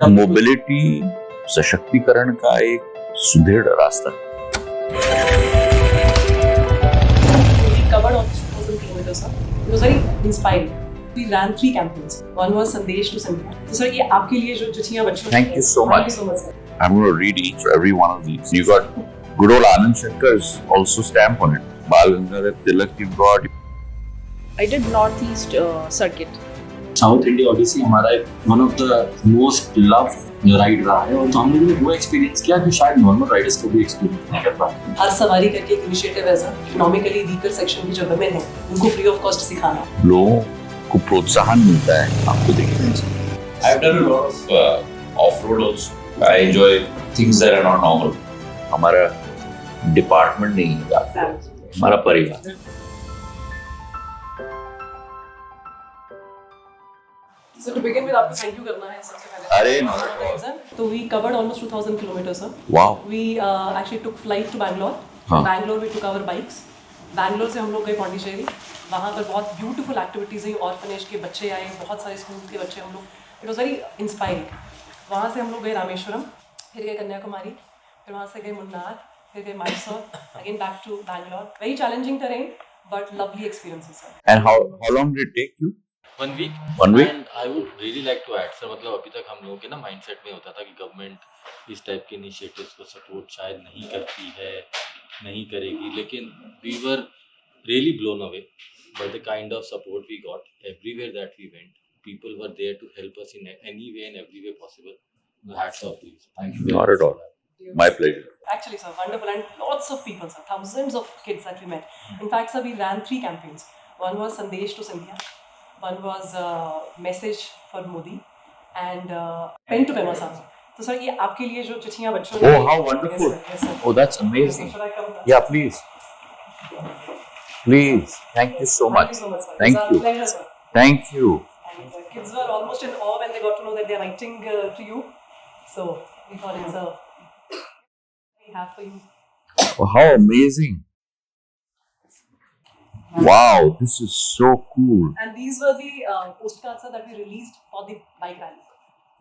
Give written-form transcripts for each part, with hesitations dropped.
Mobility सशक्तिकरण का एक सुदृढ़ रास्ता है। We covered almost 2,000 kilometers, sir. It was very inspiring. We ran 3 campaigns. One was Sandesh to Sandhya. So, sir, ये आपके लिए जो चिट्ठियां बच्चों Thank you so much. Thank you so much, sir. I'm going to read each every one of these. You got good old Anand Shankar's also stamp on it. Bal Gangadhar Tilak, you've got. I did Northeast circuit. South India odyssey हमारा one of the most loved ride रहा है और हम लोगों ने वो experience किया जो शायद नॉर्मल राइडर्स को भी एक्सपीरियंस नहीं कर पाते। हर सवारी करके एक इनिशिएटिव है सर, इकोनॉमिकली वीकर सेक्शन की जो वुमेन है उनको फ्री ऑफ कॉस्ट सिखाना। लोगों को प्रोत्साहन मिलता है आपको देखने से। I've done a lot of off-road also. I enjoy things that are not normal. हमारा डिपार्टमेंट नहीं है, हमारा परिवार। So to begin with, आपको thank you करना है सबसे पहले। अरे no. तो we covered almost 2,000 kilometers, sir. Wow. We actually took flight to Bangalore. हाँ. Bangalore we took our bikes. Bangalore से हम लोग गए पौंडीचेरी। वहाँ पर बहुत ब्यूटीफुल एक्टिविटीज़ हुई, ऑर्फनेज के बच्चे आए, बहुत सारे स्कूल के बच्चे हम लोग, इट वॉज वेरी इंस्पायरिंग। वहाँ से हम लोग गए रामेश्वरम, फिर गए कन्याकुमारी, फिर वहाँ से गए मुन्नार, फिर गए Mysore, again back to Bangalore. Very challenging terrain but lovely experiences sir. And how long did it take you? 1 week। 1 week? And I would really like to add sir, मतलब अभी तक हम लोगों के ना माइंडसेट में होता था कि गवर्नमेंट इस टाइप के इनिशिएटिव्स को सपोर्ट शायद नहीं करती है, नहीं करेगी, लेकिन we were really blown away by the kind of support we got everywhere that we went. People were there to help us in any way and every way possible. Hats off please, thank you. Not at all. My pleasure. Actually, sir, wonderful, and lots of people, sir, thousands of kids that we met. In fact, sir, we ran 3 campaigns. One was Sandesh to Sandhya, one was Message for Modi, and Pen to Pema Sahib. तो sir ये आपके लिए जो चिट्ठियां बच्चों ने Oh, how wonderful. Yes, sir. Oh, that's amazing. Yes, sir. Should I come? Yeah, please. Please. Thank you so much. Thank you so much, sir. Thank It's our you. pleasure, sir. Thank you. And kids were almost in awe when they got to know that they're writing to you. So we thought it's a we have for you. Oh, how amazing. Wow, this is so cool. And these were the postcards sir, that we released for the bike rally.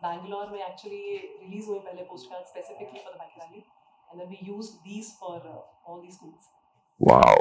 Bangalore में actually release हुए पहले postcards specifically for the bike rally, and then we used these for all these schools. Wow.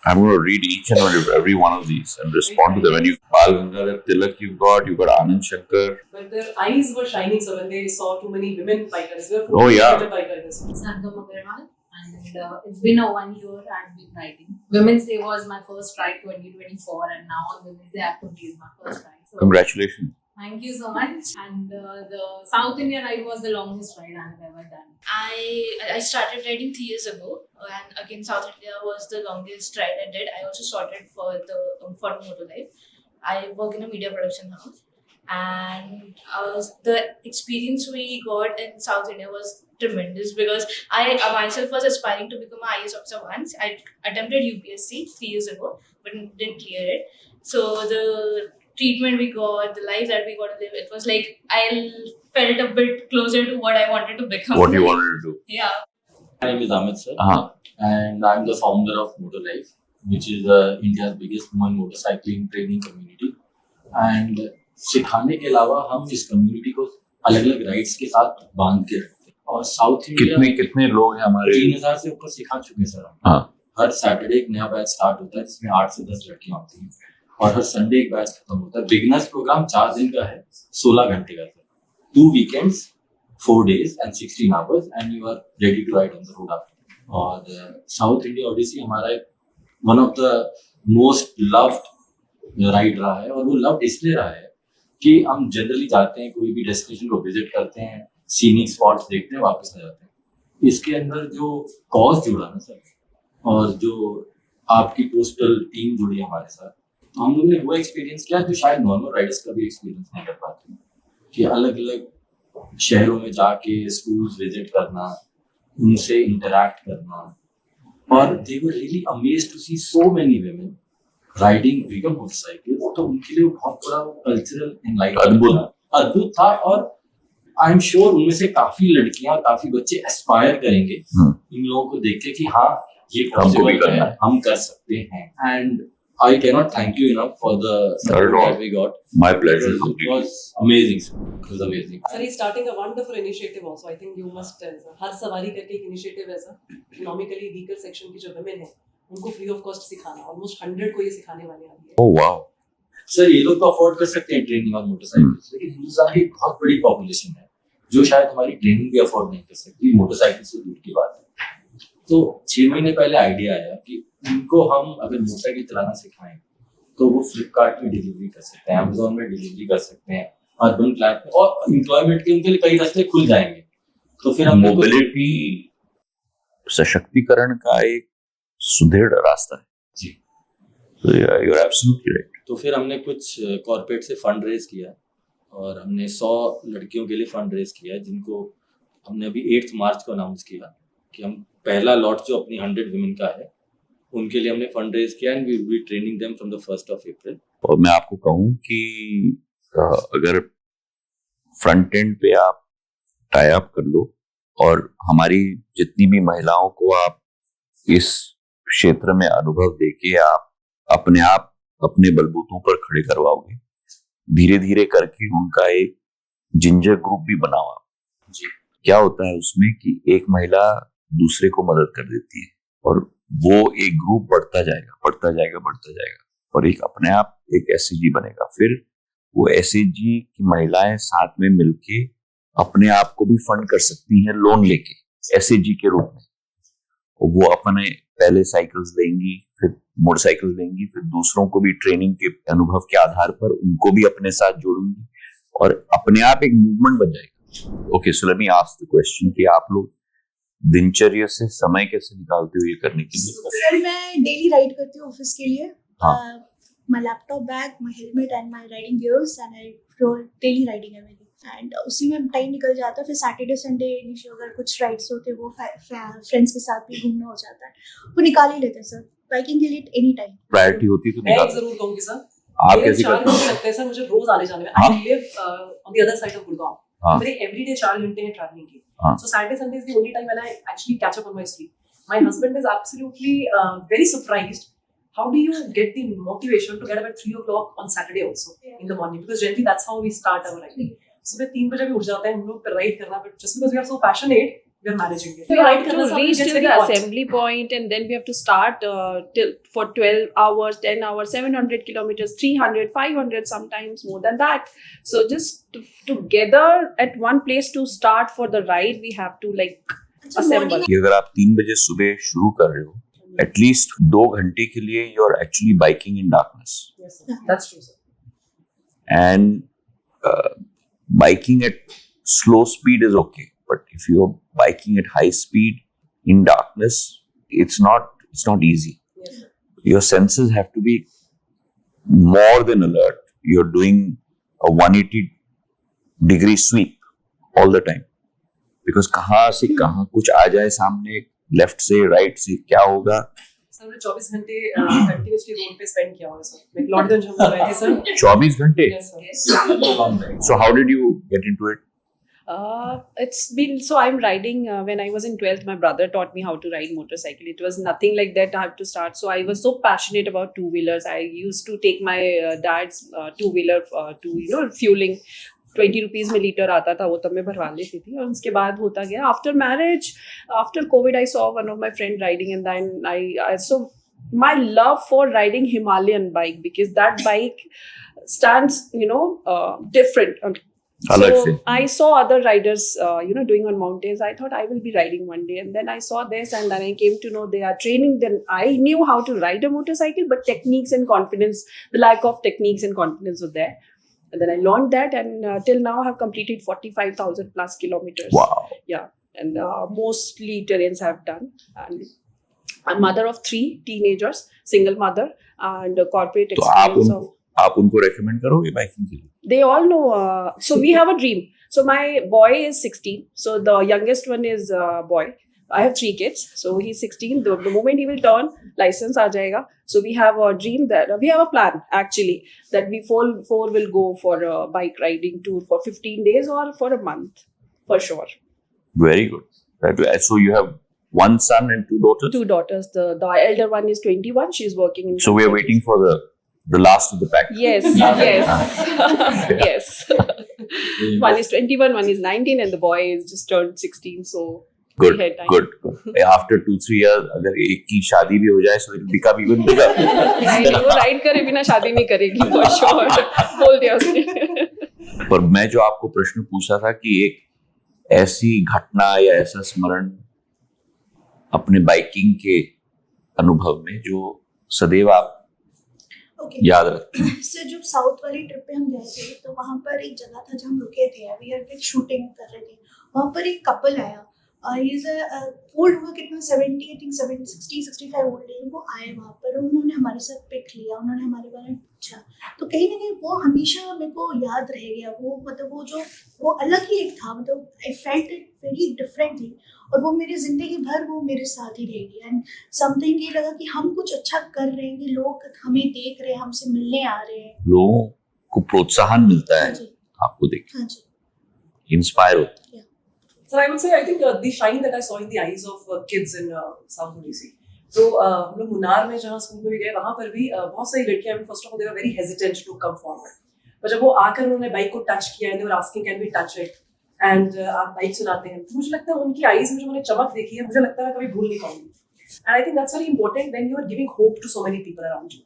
I'm going to read each and every one of these and respond to them. When you Bal Gangadhar Tilak, you've got Anand Shankar. But their eyes were shining so when they saw too many women bikers. We were Oh, yeah. women bike riders. Sangam Agarwal, and it's been a 1 year I've been riding. Women's Day was my first ride 2024, and now on Women's Day activity is my first ride. So Congratulations. thank you so much. And the South Indian ride was the longest ride I've ever done. I started riding 3 years ago, and again South India was the longest ride I did. I also started for Motor Life. I work in a media production house, and the experience we got in South India was tremendous because I myself was aspiring to become an IAS officer once. I attempted UPSC 3 years ago, but didn't clear it. So the treatment we got, the life that we got to live, it was like I felt a bit closer to what I wanted to become. What you wanted to do? Yeah. My name is Amit sir, Uh-huh. and I'm the founder of Motor Life, which is India's biggest women motorcycling training community. And सिखाने के अलावा हम इस community को अलग-अलग rides के साथ बांध के रखते हैं। और साउथ इंडिया कितने लोग हैं हमारे? 3000 से ऊपर सिखा चुके हैं सर। हाँ. हर सैटरडे एक नया बैच स्टार्ट होता है जिसमें 8 से 10 लड़कियां होती हैं और हर संडे एक बैच खत्म होता है। बिगिनर्स प्रोग्राम 4 दिन का है, 16 घंटे का sir, 2 weekends, 4 days and 16 hours, and you are ready to ride on the road after. और साउथ इंडिया ओडिसी हमारा one of the most loved ride रहा है और वो लव्ड इसलिए रहा है कि हम जनरली जाते हैं, कोई भी डेस्टिनेशन को विजिट करते हैं, सीनिक स्पॉट्स देखते हैं, वापस आ जाते हैं। इसके अंदर जो कॉज जुड़ा ना सर, और जो आपकी पोस्टल टीम जुड़ी है हमारे साथ, तो हम लोगों ने वो एक्सपीरियंस किया जो शायद नॉर्मल राइडर्स का भी एक्सपीरियंस नहीं कर पाते, कि अलग अलग शहरों में जाके स्कूल्स विजिट करना, उनसे इंटरैक्ट करना, और they were really amazed to see so many women riding bigger motorcycle. तो उनके लिए बहुत बड़ा कल्चरल एनलाइटमेंट अद्भुत था। और आई एम श्योर उनमें से काफी लड़कियां, काफी बच्चे एस्पायर करेंगे इन लोगों को देख के कि हाँ ये पॉसिबल है, हम कर सकते हैं। And I cannot thank you enough for the support all. that we got. My pleasure. It was amazing, sir. It was amazing. Sir, he's starting a wonderful initiative also. I think you must tell, sir. हर सवारी करके एक initiative है, sir. Economically weaker section की जो women है, उनको free of cost सिखाना. Almost 100 को ये सिखाने वाले हैं. Oh wow. सर ये लोग तो अफोर्ड कर सकते हैं ट्रेनिंग और मोटरसाइकिल, लेकिन दूसरा एक बहुत बड़ी पॉपुलेशन है जो शायद हमारी ट्रेनिंग भी अफोर्ड नहीं कर सकती, मोटरसाइकिल से दूर की बात है। तो 6 महीने पहले आइडिया आया कि इनको हम अगर मोटरसाइकिल चलाना सिखाएं तो वो फ्लिपकार्ट में डिलीवरी कर सकते हैं, अमेजोन में डिलीवरी कर सकते हैं, अर्बन क्लाइंट में, और एम्प्लॉयमेंट के उनके लिए कई रास्ते खुल जाएंगे। तो फिर हम मोबिलिटी सशक्तिकरण का एक सुदृढ़ रास्ता है जी। So yeah, you're absolutely right. तो फिर हमने कुछ कॉर्पोरेट से फंड रेज किया और हमने 100 लड़कियों के लिए फंड रेज किया, जिनको हमने अभी 8 मार्च को अनाउंस किया कि हम पहला लॉट जो अपनी 100 वुमेन का है उनके लिए हमने फंड रेज किया and we will be training them from the 1st of April। और मैं आपको कहूं कि अगर फ्रंट एंड पे आप टाई अप कर लो और हमारी जितनी भी महिलाओं को आप इस क्षेत्र में अनुभव देके आप अपने बलबूतों पर खड़े करवाओगे, धीरे धीरे करके उनका एक जिंजर ग्रुप भी बनाओ आप। जी। क्या होता है उसमें कि एक महिला दूसरे को मदद कर देती है और वो एक ग्रुप बढ़ता जाएगा और एक अपने आप एक एसएजी बनेगा। फिर वो एसएजी की महिलाएं साथ में मिलके अपने आप को भी फंड कर सकती हैं लोन लेके एसएजी के रूप में। वो अपने पहले साइकिल्स देंगी, फिर मोटरसाइकिल देंगी, फिर दूसरों को भी ट्रेनिंग के अनुभव के आधार पर उनको भी अपने साथ जोड़ेंगी और अपने आप एक मूवमेंट बन जाएगा। Okay, so let me ask the question कि आप लोग दिनचर्या से समय कैसे निकालते हो ये करने के लिए? सर मैं डेली राइड करती हूँ ऑफिस के लिए। हाँ। My laptop bag, my helmet and my riding gears and I daily riding है मेरी एंड उसी में टाइम निकल जाता है। फिर सैटरडे संडे अगर कुछ राइड्स होते हैं वो फ्रेंड्स के साथ भी घूमना हो जाता है, वो निकाल ही लेते हैं सर। बाइकिंग के लिए एनी टाइम प्रायोरिटी होती है तो मैं निकाल। एक जरूर कहूंगी सर, आप मेरे कैसे 4 करते घंटे हो? लगते हैं सर मुझे रोज आने जाने में। हाँ। I live on the other side of Gurgaon. हाँ। मेरे एवरीडे 4 घंटे हैं ट्रैवलिंग के। हाँ। सो Saturday Sunday is the only time when I actually catch up on my sleep. My husband is absolutely very surprised how do you get the motivation to get up at 3 o'clock on Saturday also in the morning, because generally that's how we start our riding. सुबह 3 बजे भी उठ जाते हैं हम लोग ride करना, but just because we are so passionate we are managing it. We have to reach till the assembly point and then we have to start till for 12 hours, 10 hours, 700 kilometers, 300, 500, sometimes more than that. So just together at one place to start for the ride, we have to like assemble. कि अगर आप 3 बजे सुबह शुरू कर रहे हो, at least 2 घंटे के लिए you are actually biking in darkness. Yes sir, that's true sir. And biking at slow speed is okay, but if you are biking at high speed in darkness, it's not easy. Yes sir. Your senses have to be more than alert. You're doing a 180-degree sweep all the time, because कहाँ से कहाँ कुछ आ जाए सामने, left से right से, क्या होगा। सर मैंने 24 घंटे कंटिन्यूअसली रोड पे स्पेंड किया हुआ है सर। मैं लॉर्डगंज हम लोग रहे थे सर। 24 घंटे? Yes sir. So how did you get into it? It's been so I'm riding when I was in 12th my brother taught me how to ride motorcycle. It was nothing like that I have to start, so I was so passionate about two-wheelers. I used to take my dad's two-wheeler to fueling 20 rupees में litre आता था वो, तब मैं भरवा लेती थी। और उसके बाद होता गया after marriage, after covid I saw one of my friend riding and then I saw my love for riding Himalayan bike, because that bike stands different. अलग से। So I saw other riders doing on mountains. I thought I will be riding one day, and then I saw this and then I came to know they are training. Then I knew how to ride a motorcycle, but techniques and confidence, the lack of techniques and confidence was there. And then I learned that, and till now I have completed 45,000 plus kilometers. Wow. Yeah, and mostly terrains I have done. And I'm mother of 3 teenagers, single mother, and corporate तो experience आप उनको recommend करोगे biking के लिए? they all know. So we have a dream. So my boy is 16. So the youngest one is boy. I have 3 kids. So he's 16. The moment he will turn, license aa jayega. So we have a dream that we have a plan actually that we four will go for a bike riding tour for 15 days or for a month for sure. Very good. So you have one son and two daughters. 2 daughters. The elder one is 21. She's working in. So we are waiting for the last of the pack. Yes, yes, yes. One is 21, one is 19, and the boy is just turned 16. So Good, we had time. good. After 2-3 years, अगर एक की शादी भी हो जाए, so it will become even bigger. नहीं, वो ride करे बिना शादी नहीं करेगी for sure. बोल दिया उसने. पर मैं जो आपको प्रश्न पूछा था कि एक ऐसी घटना या ऐसा स्मरण अपने बाइकिंग के अनुभव में जो सदैव आप याद रखते हैं. सर जब साउथ वाली ट्रिप पे हम गए थे तो वहाँ पर एक जगह था जहाँ हम रुके थे, वी आर विद शूटिंग कर रहे थे. वहाँ पर एक कपल आया, ओल्ड होगा कितना 70 आई थिंक 60-65 ओल्ड है. वो आए वहाँ पर, उन्होंने हमारे साथ पिक लिया, उन्होंने हमारे बारे में पूछा. तो कहीं ना कहीं वो हमेशा मेरे को याद रह गया. वो मतलब वो अलग ही एक था. मतलब I felt it very differently, और वो मेरी जिंदगी भर वो मेरे साथ ही रहेगी. एंड समथिंग ये लगा कि हम कुछ अच्छा कर रहे हैं, कि लोग हमें देख रहे हैं, हमसे मिलने आ रहे हैं. लोगों को प्रोत्साहन मिलता है हाँ जी. आपको देख, हाँ जी. इंस्पायर होता है. So I would say, I think the shine that I saw in the eyes of kids in South Odisha. तो हम लोग मुन्नार में जहाँ स्कूल में भी गए, वहाँ पर भी बहुत सारी लड़कियाँ, first of all they were very hesitant to come forward. पर जब वो आकर उन्होंने बाइक को टच किया, and they were asking can we touch it, and आप बाइक चलाते हैं, तो मुझे लगता है उनकी आईज में जो मैंने चमक देखी है, मुझे लगता है मैं कभी भूल नहीं पाऊंगी. And I think that's very important when you are giving hope to so many people around you.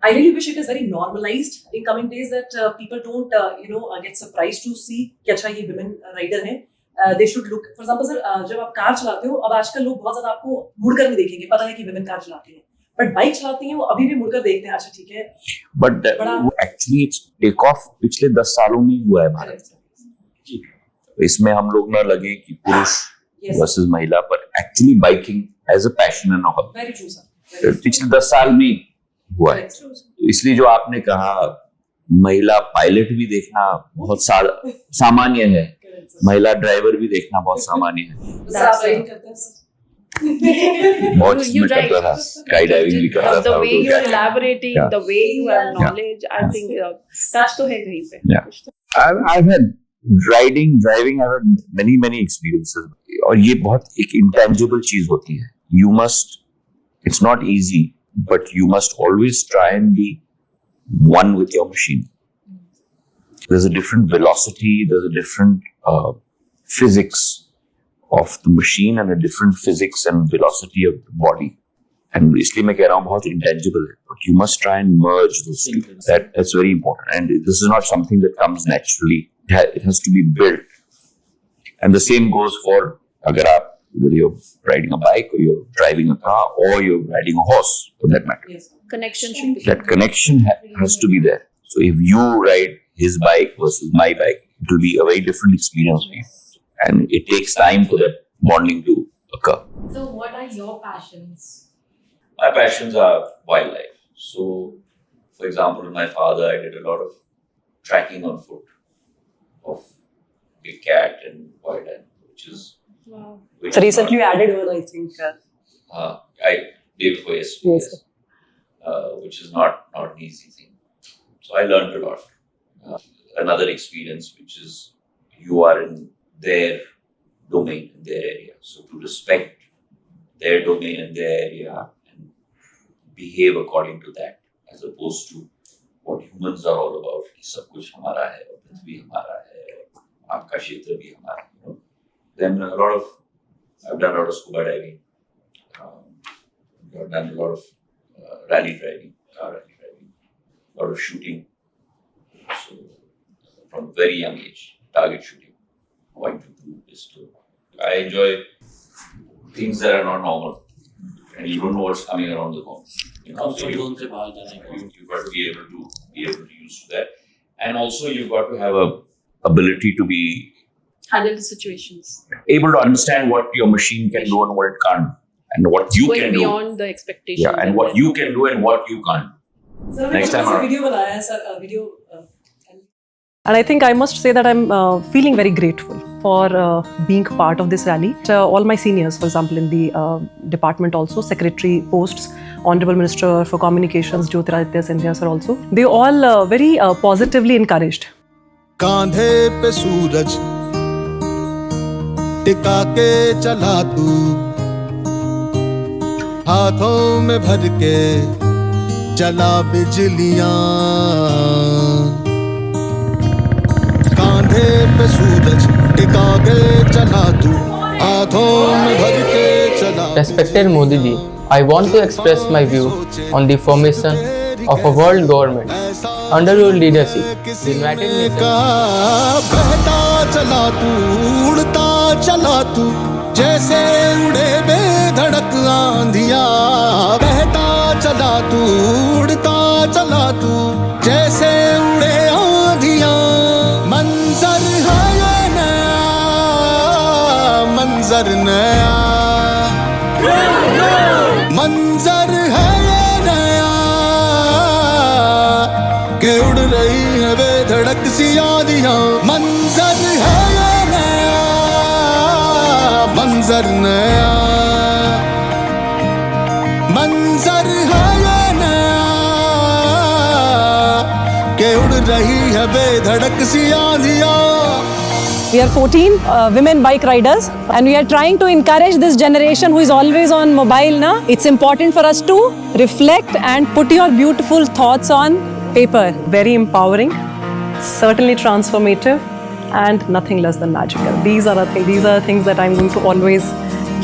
I really wish it is very normalized in coming days that people don't get surprised to see कि अच्छा ये women rider हैं. They should look, for example sir, जब आप car चलाते हो, अब आजकल लोग बहुत ज्यादा आपको मुड़कर नहीं देखेंगे, पता है कि women कार चलाती हैं, बट बाइक चलाती हैं वो अभी भी मुड़कर देखते हैं, अच्छा ठीक है. बट एक्चुअली टेक ऑफ पिछले 10 सालों में हुआ है भारत. इसमें हम लोग ना लगे कि पुरुष वर्सेस महिला, पर actually biking as a passion and hobby very true sir, पिछले 10 साल में हुआ है. तो इसलिए जो आपने कहा महिला पायलट भी देखना बहुत सामान्य है, महिला ड्राइवर भी देखना बहुत सामान्य है. बहुत चीजें करता था, स्काई डाइविंग भी करता था. The way you are elaborating, the way you have knowledge, I think touch तो है कहीं पे. Yeah, I've had driving, I've had many experiences. और ये बहुत एक intangible चीज होती है. You must, it's not easy, but you must always try and be one with your machine. There's a different velocity, there's a different physics of the machine and a different physics and velocity of the body. And इसलिए मैं कह रहा हूँ बहुत intangible है, but you must try and merge those two. That's very important. And this is not something that comes naturally. It has to be built. And the same goes for अगर आप, whether you're riding a bike or you're driving a car or you're riding a horse, for that matter. yes. Connection should be. That connection has to be there. So if you ride his bike versus my bike, it will be a very different experience for you. And it takes time for that bonding to occur. So, what are your passions? My passions are wildlife. So, for example, my father, I did a lot of tracking on foot of big cat and white animal, which is. Wow. So recently you added one, I think. I day before yesterday, Yes. which is not an easy thing. So I learned a lot. Another experience, which is you are in their domain, in their area. So to respect their domain and their area and behave according to that, as opposed to what humans are all about. कि सब कुछ हमारा है, पृथ्वी हमारा है, आपका क्षेत्र भी हमारा है. Then I've done a lot of scuba diving. I've done a lot of rally driving, car rally driving, a lot of shooting. So from very young age, target shooting, point to do pistol. I enjoy things that are not normal, and you don't know what's coming around the corner. You know, so you've got to be able to use that, and also you've got to have a ability to be Handle the situations. able to understand what your machine can do and what it can't, and what you Going can do. beyond the expectations. Yeah, and what you can do and what you can't. Sir, Next time around. video बनाया है sir, video. And I think I must say that I'm feeling very grateful for being part of this rally. All my seniors, for example, in the department also, secretary posts, Honorable Minister for Communications, Jyotiraditya Scindia sir also, they all very positively encouraged. कांधे पे सूरज टिका के चला तू हाथों में भर के चला बिजलियां, कांधे पे सूरज टिका के चला तू, हाथों में भर के चला। Respected Modi ji, I want to express my view on the formation of a world government. Under your leadership, the United Nations बहता चला तू, उड़ता चला तू, जैसे उड़े बेधड़क आंधिया। बहता चला तू, उड़ता चला तू, जैसे उड़े आंधिया। मंजर है ये नया, मंजर नया, मंजर है ये नया, के उड़ रही है बेधड़क सी आंधियां। मंजर है ये नया, मंजर नया, मंजर है ये नया, के उड़ रही है बेधड़क सी आंधियां। We are 14 women bike riders and we are trying to encourage this generation who is always on mobile now. It's important for us to reflect and put your beautiful thoughts on paper. Very empowering, certainly transformative and nothing less than magical. These are the things that I'm going to always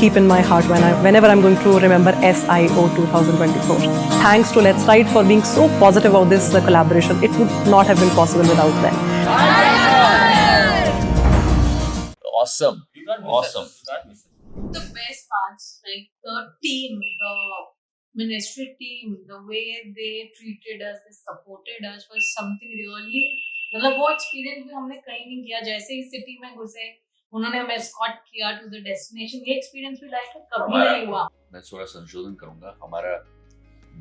keep in my heart whenever I'm going to remember SIO 2024. Thanks to Let's Ride for being so positive about this collaboration. It would not have been possible without them. Awesome. Awesome. The best parts, like the team, the ministry team, the way they treated us, they supported us was something really, मतलब वो experience भी हमने कहीं नहीं किया। जैसे ही city में घुसे उन्होंने हमें escort किया to the destination, ये experience भी लाइफ में कभी नहीं हुआ। मैं थोड़ा संशोधन करूंगा, हमारा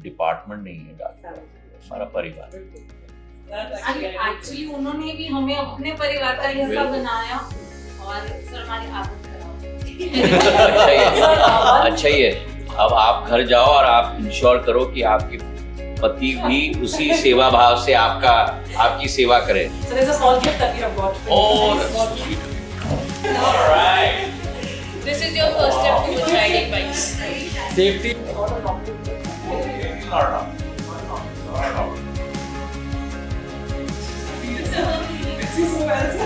डिपार्टमेंट नहीं है डॉक्टर, हमारा परिवार। एक्चुअली उन्होंने भी हमें अपने परिवार का हिस्सा बनाया और सर हमारी आदत खराब। अच्छा ही है। अब आप घर जाओ और आप इंश्योर करो कि आपके पति भी उसी सेवा भाव से आपकी सेवा करें। So there's a small gift that we have got. Oh, that's sweet. All right. This is your first step towards riding bikes. Safety. It's so well.